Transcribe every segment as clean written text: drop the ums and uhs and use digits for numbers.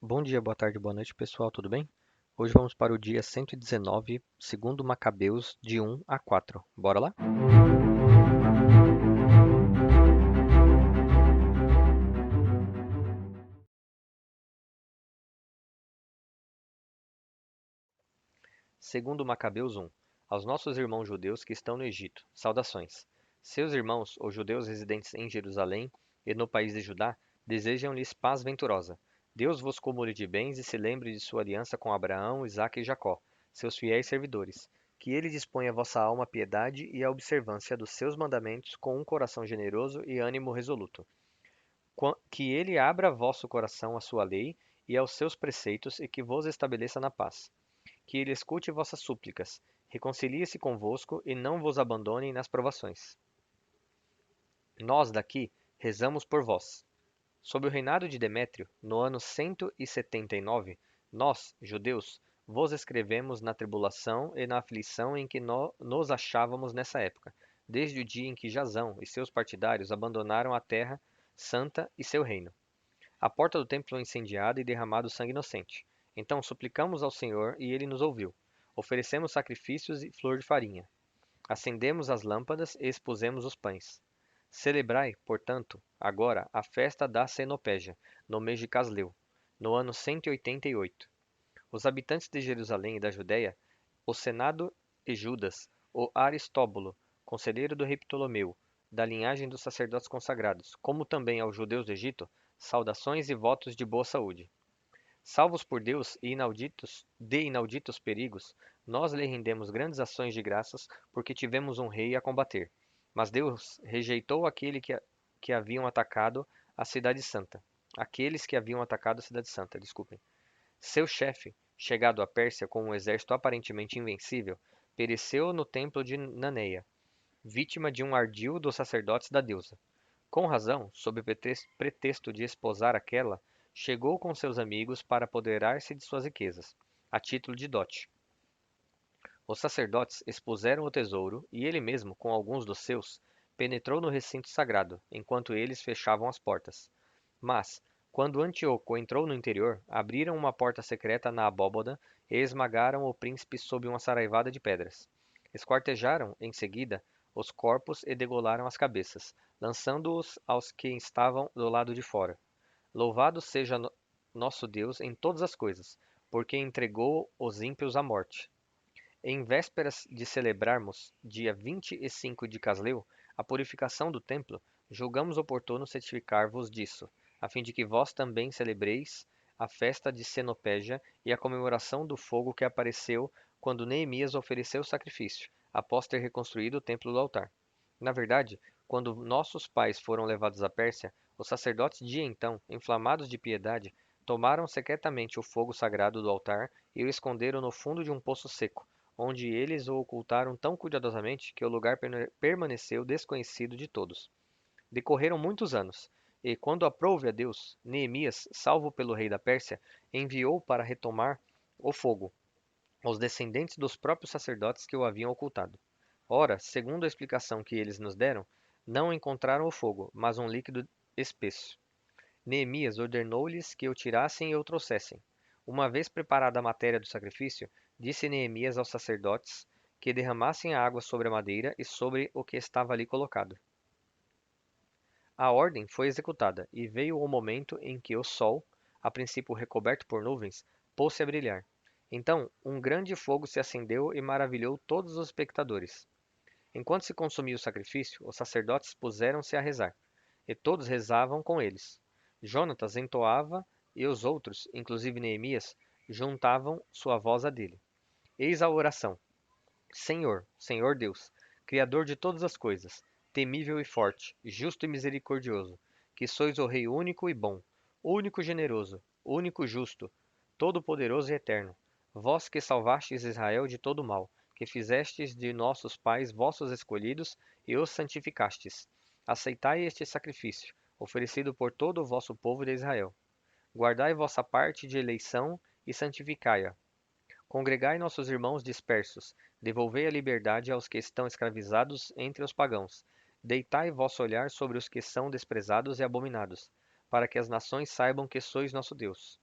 Bom dia, boa tarde, boa noite, pessoal, tudo bem? Hoje vamos para o dia 119, segundo Macabeus, de 1 a 4. Bora lá? Segundo Macabeus 1. Aos nossos irmãos judeus que estão no Egito, saudações. Seus irmãos, os judeus residentes em Jerusalém e no país de Judá, desejam-lhes paz venturosa. Deus vos cumule de bens e se lembre de sua aliança com Abraão, Isaque e Jacó, seus fiéis servidores. Que ele disponha a vossa alma à piedade e à observância dos seus mandamentos com um coração generoso e ânimo resoluto. Que ele abra vosso coração à sua lei e aos seus preceitos e que vos estabeleça na paz. Que ele escute vossas súplicas, reconcilie-se convosco e não vos abandone nas provações. Nós daqui rezamos por vós. Sob o reinado de Demétrio, no ano 179, nós, judeus, vos escrevemos na tribulação e na aflição em que nos achávamos nessa época, desde o dia em que Jasão e seus partidários abandonaram a terra santa e seu reino. A porta do templo foi incendiada e derramado sangue inocente. Então suplicamos ao Senhor e ele nos ouviu. Oferecemos sacrifícios e flor de farinha. Acendemos as lâmpadas e expusemos os pães. Celebrai, portanto, agora a festa da Cenopégia, no mês de Casleu, no ano 188. Os habitantes de Jerusalém e da Judéia, o Senado e Judas, o Aristóbulo, conselheiro do rei Ptolomeu, da linhagem dos sacerdotes consagrados, como também aos judeus do Egito, saudações e votos de boa saúde. Salvos por Deus e inauditos perigos, nós lhe rendemos grandes ações de graças, porque tivemos um rei a combater. Mas Deus rejeitou que haviam atacado a cidade santa. Aqueles que haviam atacado a cidade santa, desculpem. Seu chefe, chegado à Pérsia com um exército aparentemente invencível, pereceu no templo de Naneia, vítima de um ardil dos sacerdotes da deusa. Com razão, sob pretexto de esposar aquela, chegou com seus amigos para apoderar-se de suas riquezas, a título de dote. Os sacerdotes expuseram o tesouro e ele mesmo, com alguns dos seus, penetrou no recinto sagrado, enquanto eles fechavam as portas. Mas, quando Antíoco entrou no interior, abriram uma porta secreta na abóbada e esmagaram o príncipe sob uma saraivada de pedras. Esquartejaram, em seguida, os corpos e degolaram as cabeças, lançando-os aos que estavam do lado de fora. Louvado seja nosso Deus em todas as coisas, porque entregou os ímpios à morte. Em vésperas de celebrarmos, dia 25 de Casleu, a purificação do templo, julgamos oportuno certificar-vos disso, a fim de que vós também celebreis a festa de Cenopégia e a comemoração do fogo que apareceu quando Neemias ofereceu sacrifício, após ter reconstruído o templo do altar. Na verdade, quando nossos pais foram levados à Pérsia, os sacerdotes de então, inflamados de piedade, tomaram secretamente o fogo sagrado do altar e o esconderam no fundo de um poço seco, onde eles o ocultaram tão cuidadosamente que o lugar permaneceu desconhecido de todos. Decorreram muitos anos, e quando aprouve a Deus, Neemias, salvo pelo rei da Pérsia, enviou para retomar o fogo os descendentes dos próprios sacerdotes que o haviam ocultado. Ora, segundo a explicação que eles nos deram, não encontraram o fogo, mas um líquido espesso. Neemias ordenou-lhes que o tirassem e o trouxessem. Uma vez preparada a matéria do sacrifício, disse Neemias aos sacerdotes que derramassem a água sobre a madeira e sobre o que estava ali colocado. A ordem foi executada, e veio o momento em que o sol, a princípio recoberto por nuvens, pôs-se a brilhar. Então um grande fogo se acendeu e maravilhou todos os espectadores. Enquanto se consumia o sacrifício, os sacerdotes puseram-se a rezar, e todos rezavam com eles. Jonatas entoava e os outros, inclusive Neemias, juntavam sua voz à dele. Eis a oração: Senhor, Senhor Deus, Criador de todas as coisas, temível e forte, justo e misericordioso, que sois o Rei único e bom, único e generoso, único e justo, todo-poderoso e eterno. Vós que salvastes Israel de todo mal, que fizestes de nossos pais vossos escolhidos e os santificastes. Aceitai este sacrifício, oferecido por todo o vosso povo de Israel. Guardai vossa parte de eleição e santificai-a. Congregai nossos irmãos dispersos, devolvei a liberdade aos que estão escravizados entre os pagãos. Deitai vosso olhar sobre os que são desprezados e abominados, para que as nações saibam que sois nosso Deus.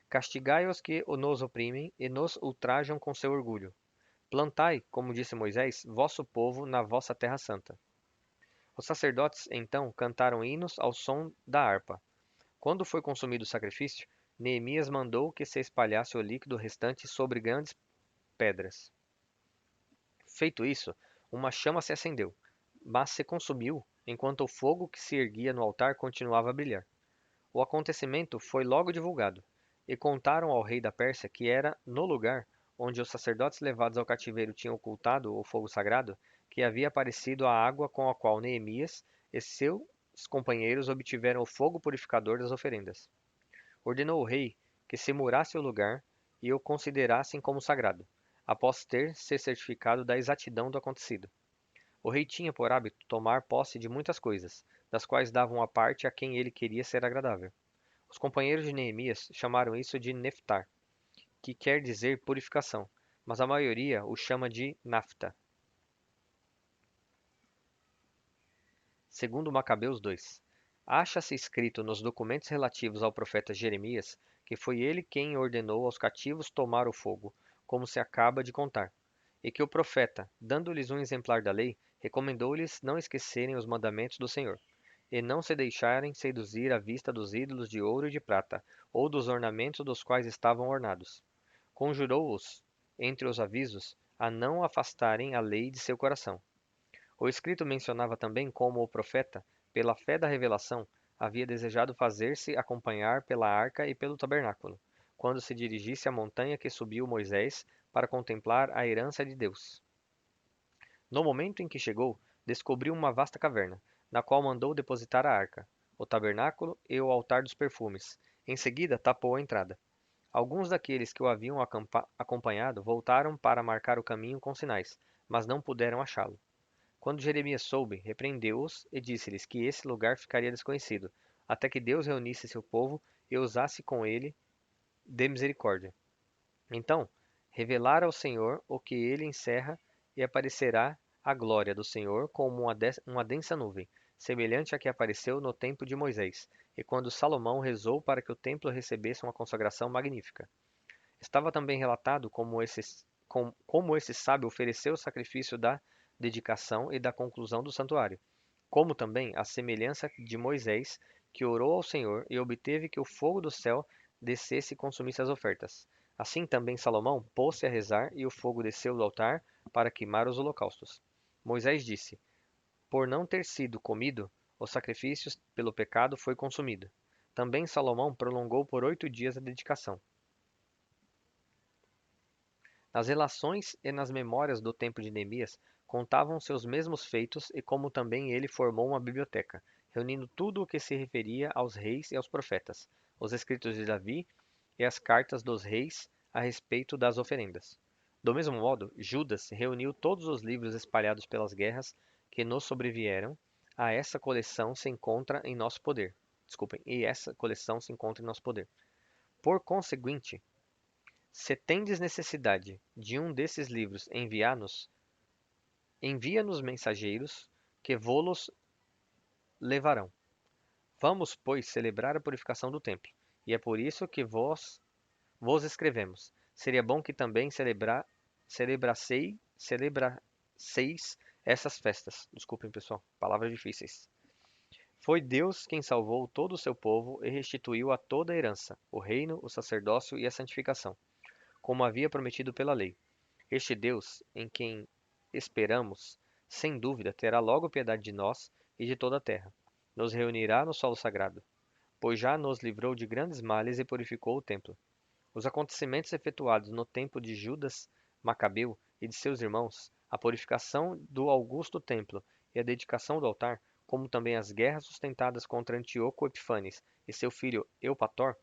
Castigai os que nos oprimem e nos ultrajam com seu orgulho. Plantai, como disse Moisés, vosso povo na vossa terra santa. Os sacerdotes, então, cantaram hinos ao som da harpa. Quando foi consumido o sacrifício, Neemias mandou que se espalhasse o líquido restante sobre grandes pedras. Feito isso, uma chama se acendeu, mas se consumiu enquanto o fogo que se erguia no altar continuava a brilhar. O acontecimento foi logo divulgado, e contaram ao rei da Pérsia que era no lugar onde os sacerdotes levados ao cativeiro tinham ocultado o fogo sagrado que havia aparecido a água com a qual Neemias e seus companheiros obtiveram o fogo purificador das oferendas. Ordenou o rei que se murasse o lugar e o considerassem como sagrado, após ter se certificado da exatidão do acontecido. O rei tinha por hábito tomar posse de muitas coisas, das quais davam a parte a quem ele queria ser agradável. Os companheiros de Neemias chamaram isso de Neftar, que quer dizer purificação, mas a maioria o chama de Nafta. Segundo Macabeus 2. Acha-se escrito nos documentos relativos ao profeta Jeremias que foi ele quem ordenou aos cativos tomar o fogo, como se acaba de contar, e que o profeta, dando-lhes um exemplar da lei, recomendou-lhes não esquecerem os mandamentos do Senhor, e não se deixarem seduzir à vista dos ídolos de ouro e de prata, ou dos ornamentos dos quais estavam ornados. Conjurou-os, entre os avisos, a não afastarem a lei de seu coração. O escrito mencionava também como o profeta, pela fé da revelação, havia desejado fazer-se acompanhar pela arca e pelo tabernáculo, quando se dirigisse à montanha que subiu Moisés para contemplar a herança de Deus. No momento em que chegou, descobriu uma vasta caverna, na qual mandou depositar a arca, o tabernáculo e o altar dos perfumes. Em seguida, tapou a entrada. Alguns daqueles que o haviam acompanhado voltaram para marcar o caminho com sinais, mas não puderam achá-lo. Quando Jeremias soube, repreendeu-os e disse-lhes que esse lugar ficaria desconhecido, até que Deus reunisse seu povo e usasse com ele de misericórdia. Então, revelara ao Senhor o que ele encerra e aparecerá a glória do Senhor como uma densa nuvem, semelhante à que apareceu no tempo de Moisés, e quando Salomão rezou para que o templo recebesse uma consagração magnífica. Estava também relatado como esse sábio ofereceu o sacrifício da dedicação e da conclusão do santuário, como também a semelhança de Moisés, que orou ao Senhor e obteve que o fogo do céu descesse e consumisse as ofertas. Assim também Salomão pôs-se a rezar e o fogo desceu do altar para queimar os holocaustos. Moisés disse: Por não ter sido comido, os sacrifícios pelo pecado foi consumido. Também Salomão prolongou por 8 dias a dedicação. Nas relações e nas memórias do tempo de Neemias contavam-se os mesmos feitos e como também ele formou uma biblioteca, reunindo tudo o que se referia aos reis e aos profetas, os escritos de Davi e as cartas dos reis a respeito das oferendas. Do mesmo modo, Judas reuniu todos os livros espalhados pelas guerras que nos sobrevieram. A essa coleção se encontra em nosso poder. Desculpem, e essa coleção se encontra em nosso poder. Por conseguinte, se tendes necessidade de um desses livros, envia-nos mensageiros, que vô-los levarão. Vamos, pois, celebrar a purificação do templo, e é por isso que vos escrevemos. Seria bom que também celebrasseis essas festas. Desculpem, pessoal, palavras difíceis. Foi Deus quem salvou todo o seu povo e restituiu a toda a herança, o reino, o sacerdócio e a santificação, como havia prometido pela lei. Este Deus, em quem esperamos, sem dúvida terá logo piedade de nós e de toda a terra. Nos reunirá no solo sagrado, pois já nos livrou de grandes males e purificou o templo. Os acontecimentos efetuados no tempo de Judas Macabeu e de seus irmãos, a purificação do augusto templo e a dedicação do altar, como também as guerras sustentadas contra Antíoco Epifanes e seu filho Eupator,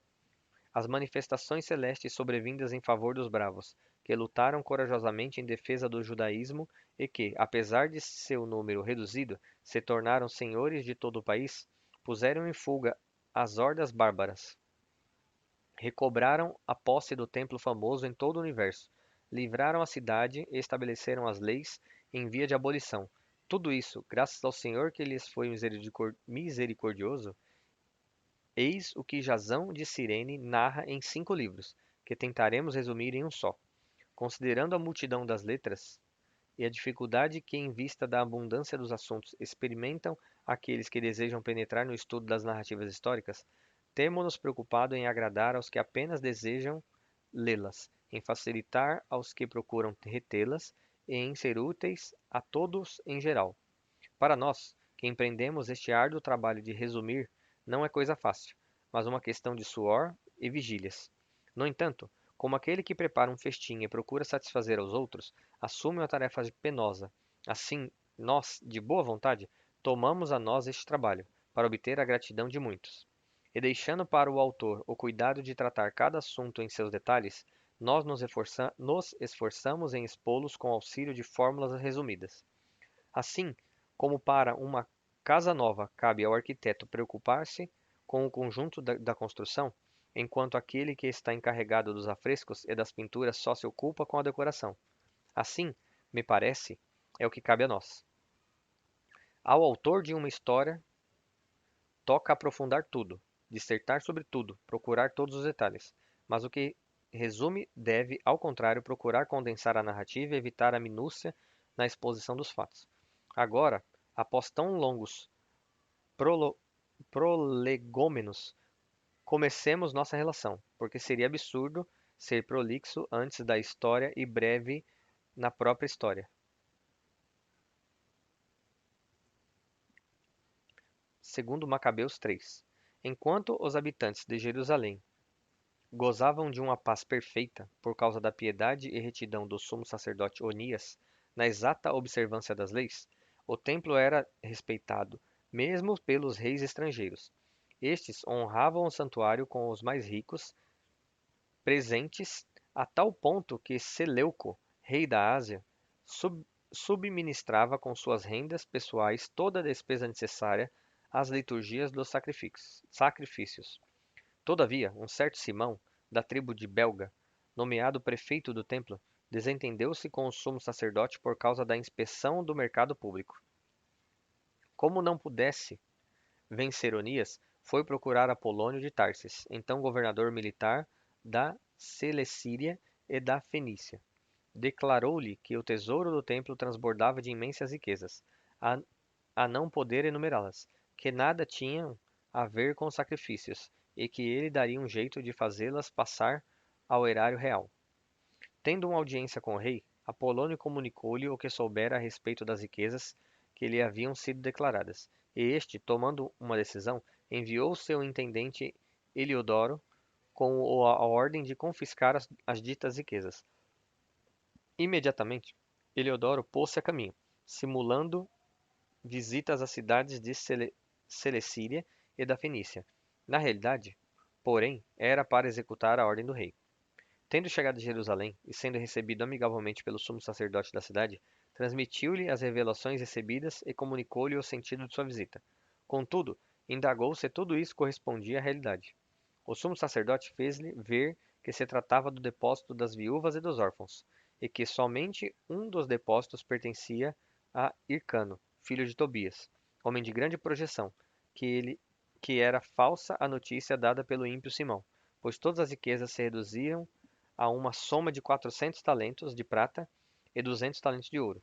as manifestações celestes sobrevindas em favor dos bravos, que lutaram corajosamente em defesa do judaísmo e que, apesar de seu número reduzido, se tornaram senhores de todo o país, puseram em fuga as hordas bárbaras, recobraram a posse do templo famoso em todo o universo, livraram a cidade e estabeleceram as leis em via de abolição. Tudo isso, graças ao Senhor que lhes foi misericordioso Eis o que Jasão de Cirene narra em 5 livros, que tentaremos resumir em um só. Considerando a multidão das letras e a dificuldade que, em vista da abundância dos assuntos, experimentam aqueles que desejam penetrar no estudo das narrativas históricas, temo-nos preocupado em agradar aos que apenas desejam lê-las, em facilitar aos que procuram retê-las e em ser úteis a todos em geral. Para nós, que empreendemos este árduo trabalho de resumir, não é coisa fácil, mas uma questão de suor e vigílias. No entanto, como aquele que prepara um festim e procura satisfazer aos outros, assume uma tarefa penosa. Assim, nós, de boa vontade, tomamos a nós este trabalho, para obter a gratidão de muitos. E deixando para o autor o cuidado de tratar cada assunto em seus detalhes, nós nos esforçamos em expô-los com auxílio de fórmulas resumidas. Assim como para uma casa nova cabe ao arquiteto preocupar-se com o conjunto da construção, enquanto aquele que está encarregado dos afrescos e das pinturas só se ocupa com a decoração. Assim, me parece, é o que cabe a nós. Ao autor de uma história, toca aprofundar tudo, dissertar sobre tudo, procurar todos os detalhes. Mas o que resume deve, ao contrário, procurar condensar a narrativa e evitar a minúcia na exposição dos fatos. Agora, após tão longos prolo- prolegômenos, comecemos nossa relação, porque seria absurdo ser prolixo antes da história e breve na própria história. Segundo Macabeus 3. Enquanto os habitantes de Jerusalém gozavam de uma paz perfeita por causa da piedade e retidão do sumo sacerdote Onias na exata observância das leis, o templo era respeitado mesmo pelos reis estrangeiros. Estes honravam o santuário com os mais ricos presentes, a tal ponto que Seleuco, rei da Ásia, subministrava com suas rendas pessoais toda a despesa necessária às liturgias dos sacrifícios. Todavia, um certo Simão, da tribo de Belga, nomeado prefeito do templo, desentendeu-se com o sumo sacerdote por causa da inspeção do mercado público. Como não pudesse vencer Onias, foi procurar Apolônio de Tarsis, então governador militar da Celecíria e da Fenícia. Declarou-lhe que o tesouro do templo transbordava de imensas riquezas, a, a não poder enumerá-las, que nada tinham a ver com sacrifícios, e que ele daria um jeito de fazê-las passar ao erário real. Tendo uma audiência com o rei, Apolônio comunicou-lhe o que soubera a respeito das riquezas que lhe haviam sido declaradas, e este, tomando uma decisão, enviou seu intendente Heliodoro com a ordem de confiscar as ditas riquezas. Imediatamente, Heliodoro pôs-se a caminho, simulando visitas às cidades de Celecíria e da Fenícia. Na realidade, porém, era para executar a ordem do rei. Tendo chegado a Jerusalém e sendo recebido amigavelmente pelo sumo sacerdote da cidade, transmitiu-lhe as revelações recebidas e comunicou-lhe o sentido de sua visita. Contudo, indagou se tudo isso correspondia à realidade. O sumo sacerdote fez-lhe ver que se tratava do depósito das viúvas e dos órfãos, e que somente um dos depósitos pertencia a Hircano, filho de Tobias, homem de grande projeção, que era falsa a notícia dada pelo ímpio Simão, pois todas as riquezas se reduziam a uma soma de 400 talentos de prata e 200 talentos de ouro.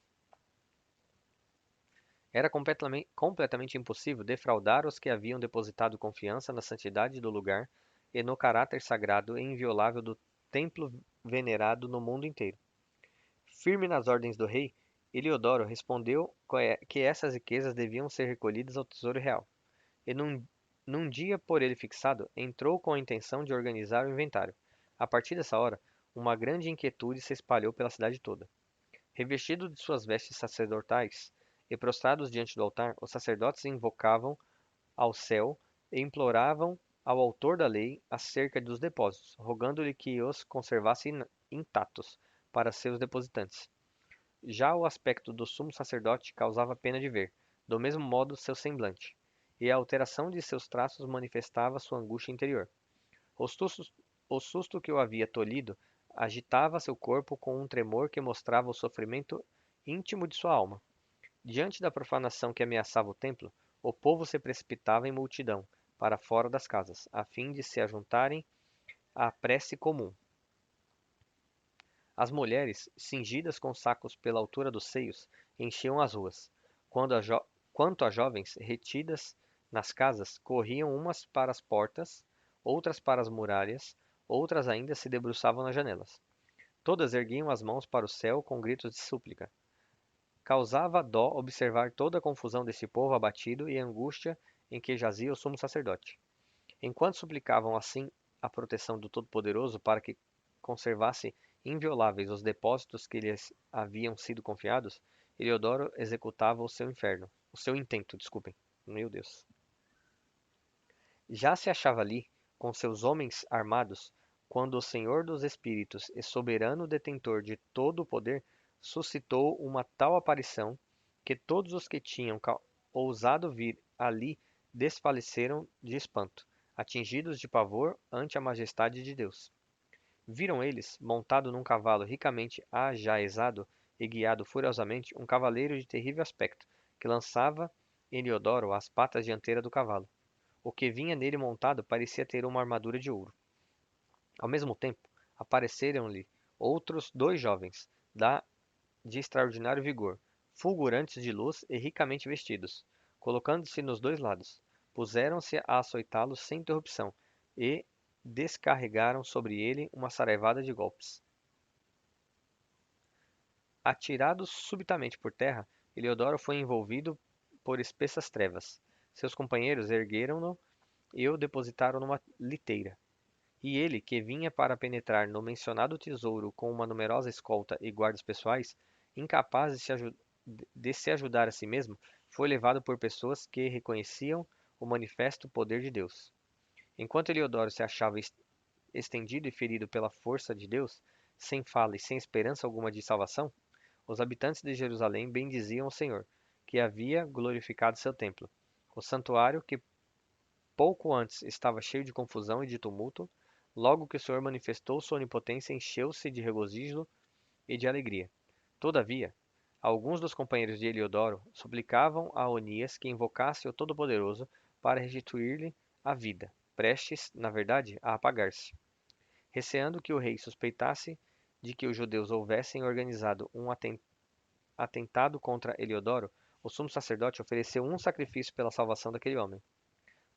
Era completamente impossível defraudar os que haviam depositado confiança na santidade do lugar e no caráter sagrado e inviolável do templo venerado no mundo inteiro. Firme nas ordens do rei, Heliodoro respondeu que essas riquezas deviam ser recolhidas ao tesouro real, e num dia por ele fixado, entrou com a intenção de organizar o inventário. A partir dessa hora, uma grande inquietude se espalhou pela cidade toda. Revestidos de suas vestes sacerdotais e prostrados diante do altar, os sacerdotes invocavam ao céu e imploravam ao autor da lei acerca dos depósitos, rogando-lhe que os conservasse intactos para seus depositantes. Já o aspecto do sumo sacerdote causava pena de ver, do mesmo modo seu semblante, e a alteração de seus traços manifestava sua angústia interior. O susto que o havia tolhido agitava seu corpo com um tremor que mostrava o sofrimento íntimo de sua alma. Diante da profanação que ameaçava o templo, o povo se precipitava em multidão para fora das casas, a fim de se ajuntarem à prece comum. As mulheres, cingidas com sacos pela altura dos seios, enchiam as ruas. Quanto a jovens, retidas nas casas, corriam umas para as portas, outras para as muralhas, outras ainda se debruçavam nas janelas. Todas erguiam as mãos para o céu com gritos de súplica. Causava dó observar toda a confusão desse povo abatido e a angústia em que jazia o sumo sacerdote. Enquanto suplicavam assim a proteção do Todo-Poderoso para que conservasse invioláveis os depósitos que lhes haviam sido confiados, Eliodoro executava o seu intento, desculpem. Meu Deus. Já se achava ali, com seus homens armados, quando o Senhor dos Espíritos e soberano detentor de todo o poder suscitou uma tal aparição que todos os que tinham ousado vir ali desfaleceram de espanto, atingidos de pavor ante a majestade de Deus. Viram eles, montado num cavalo ricamente ajaezado e guiado furiosamente, um cavaleiro de terrível aspecto, que lançava em Eliodoro as patas dianteiras do cavalo. O que vinha nele montado parecia ter uma armadura de ouro. Ao mesmo tempo, apareceram-lhe outros 2 jovens, de extraordinário vigor, fulgurantes de luz e ricamente vestidos. Colocando-se nos 2 lados, puseram-se a açoitá-lo sem interrupção e descarregaram sobre ele uma saraivada de golpes. Atirado subitamente por terra, Eliodoro foi envolvido por espessas trevas. Seus companheiros ergueram-no e o depositaram numa liteira. E ele, que vinha para penetrar no mencionado tesouro com uma numerosa escolta e guardas pessoais, incapaz de se ajudar a si mesmo, foi levado por pessoas que reconheciam o manifesto poder de Deus. Enquanto Eliodoro se achava estendido e ferido pela força de Deus, sem fala e sem esperança alguma de salvação, os habitantes de Jerusalém bendiziam o Senhor, que havia glorificado seu templo. O santuário, que pouco antes estava cheio de confusão e de tumulto, logo que o Senhor manifestou sua onipotência, encheu-se de regozijo e de alegria. Todavia, alguns dos companheiros de Eliodoro suplicavam a Onias que invocasse o Todo-Poderoso para restituir-lhe a vida, prestes, na verdade, a apagar-se. Receando que o rei suspeitasse de que os judeus houvessem organizado um atentado contra Eliodoro, o sumo sacerdote ofereceu um sacrifício pela salvação daquele homem.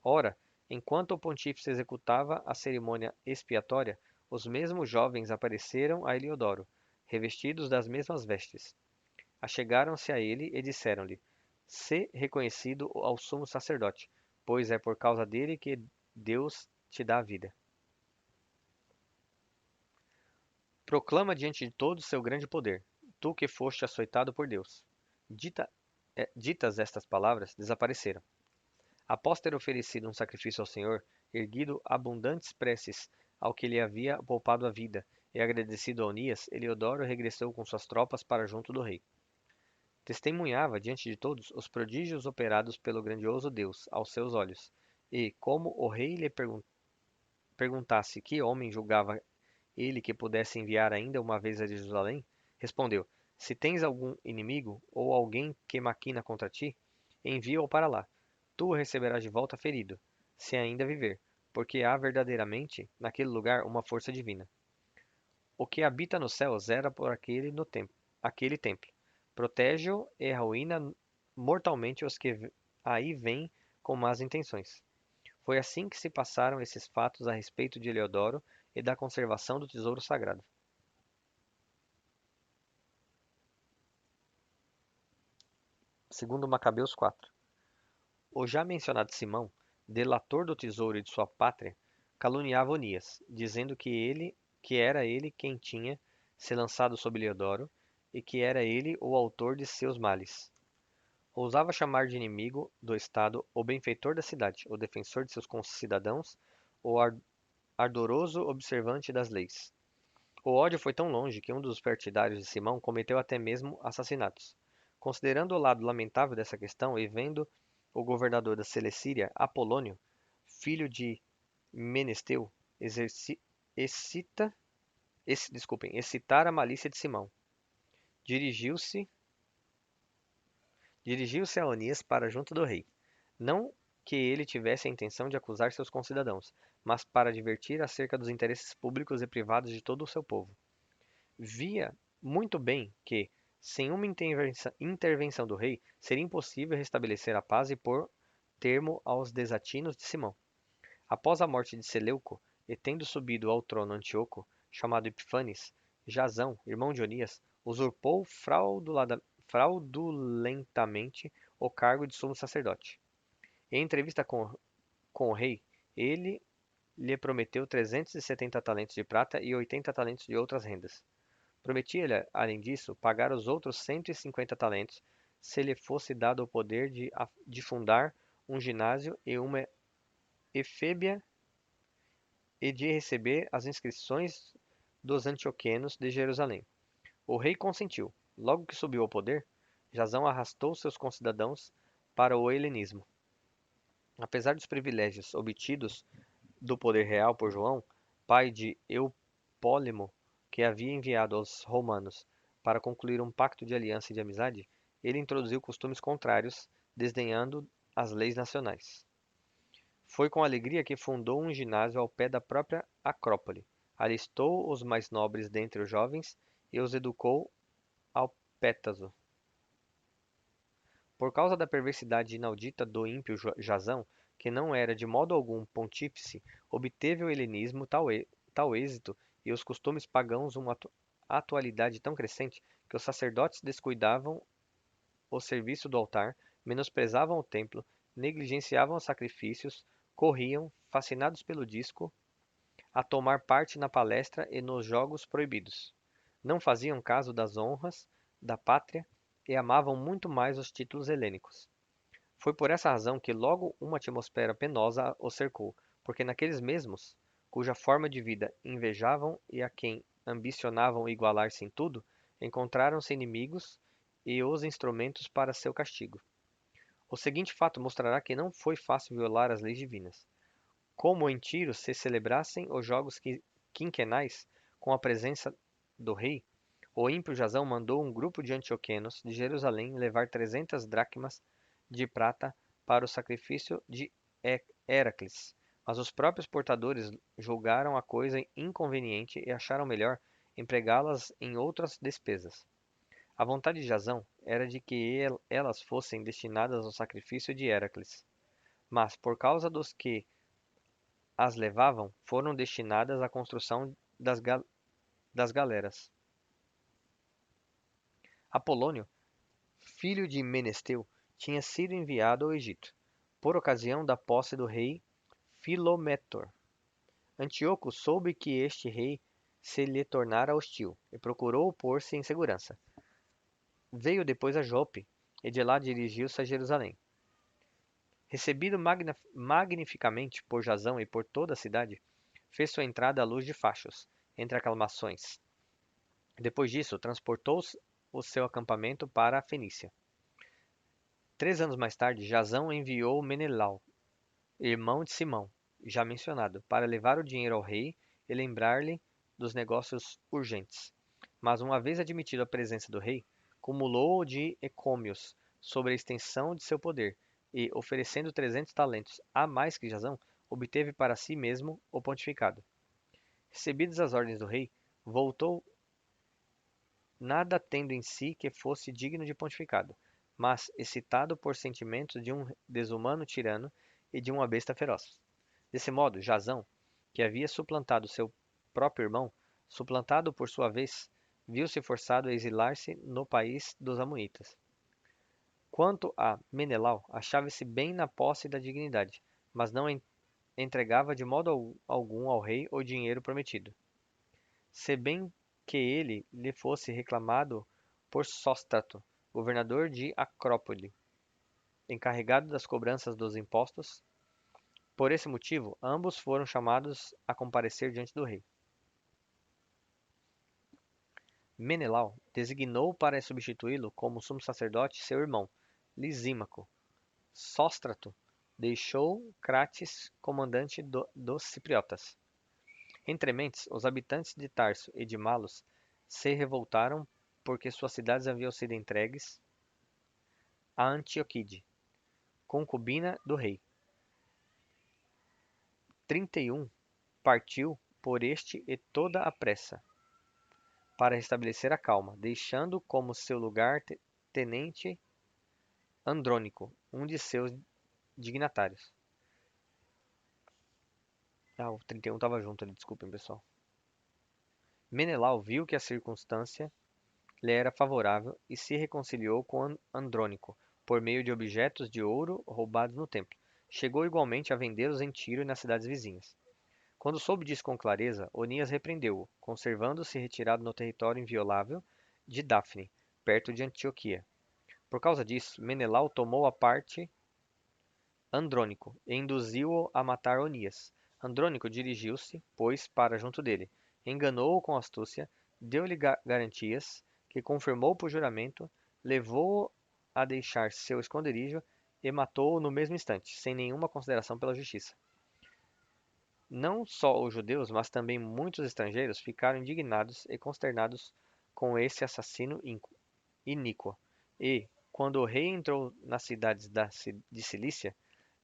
Ora, enquanto o pontífice executava a cerimônia expiatória, os mesmos jovens apareceram a Eliodoro, revestidos das mesmas vestes. Achegaram-se a ele e disseram-lhe: Sê reconhecido ao sumo sacerdote, pois é por causa dele que Deus te dá a vida. Proclama diante de todos seu grande poder, tu que foste açoitado por Deus. Ditas estas palavras, desapareceram. Após ter oferecido um sacrifício ao Senhor, erguido abundantes preces ao que lhe havia poupado a vida, e agradecido a Onias, Eliodoro regressou com suas tropas para junto do rei. Testemunhava diante de todos os prodígios operados pelo grandioso Deus aos seus olhos, e, como o rei lhe perguntasse que homem julgava ele que pudesse enviar ainda uma vez a Jerusalém, respondeu: Se tens algum inimigo ou alguém que maquina contra ti, envia-o para lá. Tu o receberás de volta ferido, se ainda viver, porque há verdadeiramente naquele lugar uma força divina. O que habita nos céus era por aquele templo. Protege-o e arruína mortalmente os que aí vêm com más intenções. Foi assim que se passaram esses fatos a respeito de Eleodoro e da conservação do tesouro sagrado. Segundo Macabeus 4. O já mencionado Simão, delator do tesouro e de sua pátria, caluniava Onias, dizendo que era ele quem tinha se lançado sobre Eleodoro e que era ele o autor de seus males. Ousava chamar de inimigo do Estado o benfeitor da cidade, o defensor de seus concidadãos, o ardoroso observante das leis. O ódio foi tão longe que um dos partidários de Simão cometeu até mesmo assassinatos. Considerando o lado lamentável dessa questão e vendo o governador da Celecíria, Apolônio, filho de Menesteu, excitar a malícia de Simão, dirigiu-se a Onias para junto do rei. Não que ele tivesse a intenção de acusar seus concidadãos, mas para advertir acerca dos interesses públicos e privados de todo o seu povo. Via muito bem que, sem uma intervenção do rei, seria impossível restabelecer a paz e pôr termo aos desatinos de Simão. Após a morte de Seleuco, e tendo subido ao trono Antíoco, chamado Epifanes, Jasão, irmão de Onias, usurpou fraudulentamente o cargo de sumo sacerdote. Em entrevista com o rei, ele lhe prometeu 370 talentos de prata e 80 talentos de outras rendas. Prometia-lhe, além disso, pagar os outros 150 talentos se lhe fosse dado o poder de fundar um ginásio e uma efêbia e de receber as inscrições dos antioquenos de Jerusalém. O rei consentiu. Logo que subiu ao poder, Jasão arrastou seus concidadãos para o helenismo. Apesar dos privilégios obtidos do poder real por João, pai de Eupólemo, que havia enviado aos romanos para concluir um pacto de aliança e de amizade, ele introduziu costumes contrários, desdenhando as leis nacionais. Foi com alegria que fundou um ginásio ao pé da própria Acrópole, alistou os mais nobres dentre os jovens e os educou ao Pétaso. Por causa da perversidade inaudita do ímpio Jasão, que não era de modo algum pontífice, obteve o helenismo tal êxito e os costumes pagãos uma atualidade tão crescente que os sacerdotes descuidavam o serviço do altar, menosprezavam o templo, negligenciavam os sacrifícios, corriam, fascinados pelo disco, a tomar parte na palestra e nos jogos proibidos. Não faziam caso das honras da pátria e amavam muito mais os títulos helênicos. Foi por essa razão que logo uma atmosfera penosa os cercou, porque naqueles mesmos, cuja forma de vida invejavam e a quem ambicionavam igualar-se em tudo, encontraram-se inimigos e os instrumentos para seu castigo. O seguinte fato mostrará que não foi fácil violar as leis divinas. Como em Tiro se celebrassem os jogos quinquenais com a presença do rei, o ímpio Jasão mandou um grupo de antioquenos de Jerusalém levar 300 dracmas de prata para o sacrifício de Heracles, mas os próprios portadores julgaram a coisa inconveniente e acharam melhor empregá-las em outras despesas. A vontade de Jasão era de que elas fossem destinadas ao sacrifício de Heracles, mas por causa dos que as levavam, foram destinadas à construção das galeras. Apolônio, filho de Menesteu, tinha sido enviado ao Egito, por ocasião da posse do rei Filometor. Antíoco soube que este rei se lhe tornara hostil e procurou pôr-se em segurança. Veio depois a Jope e de lá dirigiu-se a Jerusalém. Recebido magnificamente por Jasão e por toda a cidade, fez sua entrada à luz de fachos, entre aclamações. Depois disso, transportou o seu acampamento para a Fenícia. 3 anos mais tarde, Jasão enviou Menelau, irmão de Simão, já mencionado, para levar o dinheiro ao rei e lembrar-lhe dos negócios urgentes. Mas uma vez admitido a presença do rei, cumulou-o de encômios sobre a extensão de seu poder e, oferecendo 300 talentos a mais que Jasão, obteve para si mesmo o pontificado. Recebidas as ordens do rei, voltou nada tendo em si que fosse digno de pontificado, mas excitado por sentimentos de um desumano tirano e de uma besta feroz. Desse modo, Jasão, que havia suplantado seu próprio irmão, suplantado por sua vez, viu-se forçado a exilar-se no país dos Amonitas. Quanto a Menelau, achava-se bem na posse da dignidade, mas não entregava de modo algum ao rei o dinheiro prometido. Se bem que ele lhe fosse reclamado por Sóstrato, governador de Acrópole, encarregado das cobranças dos impostos. Por esse motivo, ambos foram chamados a comparecer diante do rei. Menelau designou para substituí-lo como sumo sacerdote seu irmão, Lisímaco. Sóstrato deixou Crates comandante dos cipriotas. Entre mentes, os habitantes de Tarso e de Malos se revoltaram porque suas cidades haviam sido entregues a Antioquide, concubina do rei. 31 partiu por este e toda a pressa, para restabelecer a calma, deixando como seu lugar-tenente Andrônico, um de seus dignatários. Ah, o 31 estava junto ali, desculpem, pessoal. Menelau viu que a circunstância lhe era favorável e se reconciliou com Andrônico, por meio de objetos de ouro roubados no templo. Chegou igualmente a vendê-los em Tiro e nas cidades vizinhas. Quando soube disso com clareza, Onias repreendeu-o, conservando-se retirado no território inviolável de Dafne, perto de Antioquia. Por causa disso, Menelau tomou a parte Andrônico e induziu-o a matar Onias. Andrônico dirigiu-se, pois, para junto dele, enganou-o com astúcia, deu-lhe garantias, que confirmou por juramento, levou-o a deixar seu esconderijo e matou-o no mesmo instante, sem nenhuma consideração pela justiça. Não só os judeus, mas também muitos estrangeiros ficaram indignados e consternados com esse assassino iníquo. E, quando o rei entrou nas cidades de Cilícia,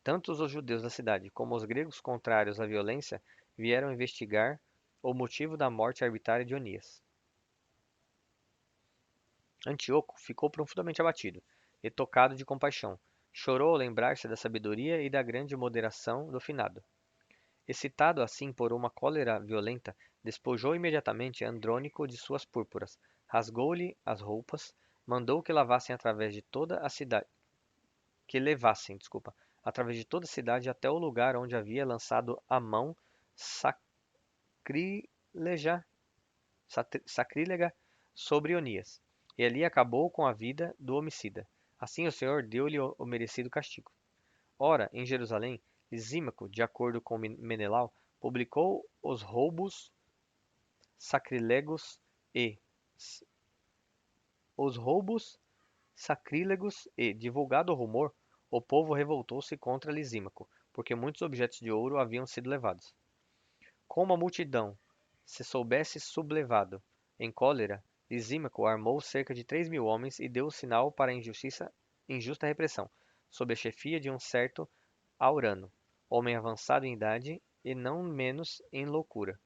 tanto os judeus da cidade como os gregos contrários à violência vieram investigar o motivo da morte arbitrária de Onias. Antíoco ficou profundamente abatido e tocado de compaixão. Chorou ao lembrar-se da sabedoria e da grande moderação do finado. Excitado assim por uma cólera violenta, despojou imediatamente Andrônico de suas púrpuras, rasgou-lhe as roupas, mandou que lavassem através de toda a cidade, que levassem, desculpa, através de toda a cidade até o lugar onde havia lançado a mão sacrílega, sacrílega sobre Onias, e ali acabou com a vida do homicida. Assim o Senhor deu-lhe o merecido castigo. Ora, em Jerusalém, Lisímaco, de acordo com Menelau, publicou sacrílegos e os roubos sacrílegos e, divulgado o rumor, o povo revoltou-se contra Lisímaco, porque muitos objetos de ouro haviam sido levados. Como a multidão se soubesse sublevado em cólera, Lisímaco armou cerca de 3.000 homens e deu o sinal para a injusta repressão, sob a chefia de um certo Aurano, homem avançado em idade e não menos em loucura.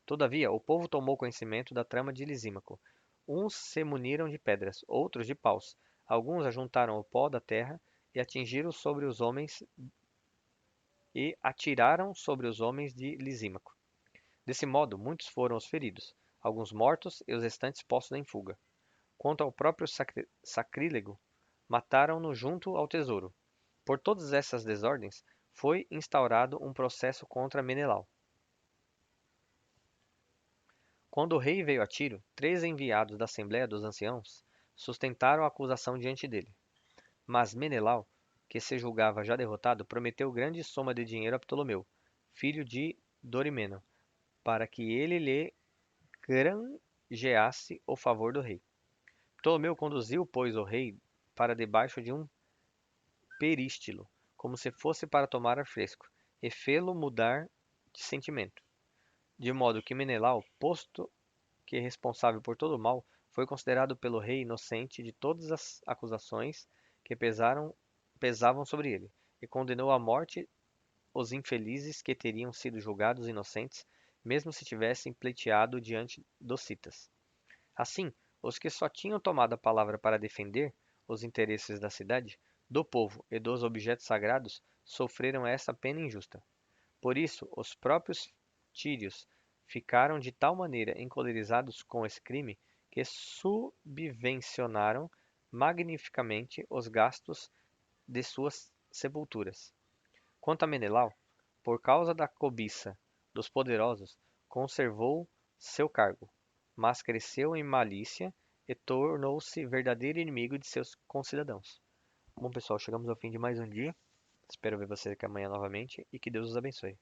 Todavia, o povo tomou conhecimento da trama de Lisímaco. Uns se muniram de pedras, outros de paus. Alguns ajuntaram o pó da terra e atingiram sobre os homens e atiraram sobre os homens de Lisímaco. Desse modo, muitos foram os feridos, alguns mortos e os restantes postos em fuga. Quanto ao próprio sacrílego, mataram-no junto ao tesouro. Por todas essas desordens, foi instaurado um processo contra Menelau. Quando o rei veio a Tiro, 3 enviados da Assembleia dos Anciãos sustentaram a acusação diante dele. Mas Menelau, que se julgava já derrotado, prometeu grande soma de dinheiro a Ptolomeu, filho de Dorimeno, para que ele lhe granjeasse o favor do rei. Ptolomeu conduziu, pois, o rei para debaixo de um perístilo, como se fosse para tomar ar fresco, e fê-lo mudar de sentimento. De modo que Menelau, posto que responsável por todo o mal, foi considerado pelo rei inocente de todas as acusações que pesavam sobre ele, e condenou à morte os infelizes que teriam sido julgados inocentes, mesmo se tivessem pleiteado diante dos citas. Assim, os que só tinham tomado a palavra para defender os interesses da cidade, do povo e dos objetos sagrados sofreram essa pena injusta. Por isso, os próprios tírios ficaram de tal maneira encolerizados com esse crime que subvencionaram magnificamente os gastos de suas sepulturas. Quanto a Menelau, por causa da cobiça dos poderosos, conservou seu cargo, mas cresceu em malícia e tornou-se verdadeiro inimigo de seus concidadãos. Bom, pessoal, chegamos ao fim de mais um dia. Espero ver vocês aqui amanhã novamente e que Deus os abençoe.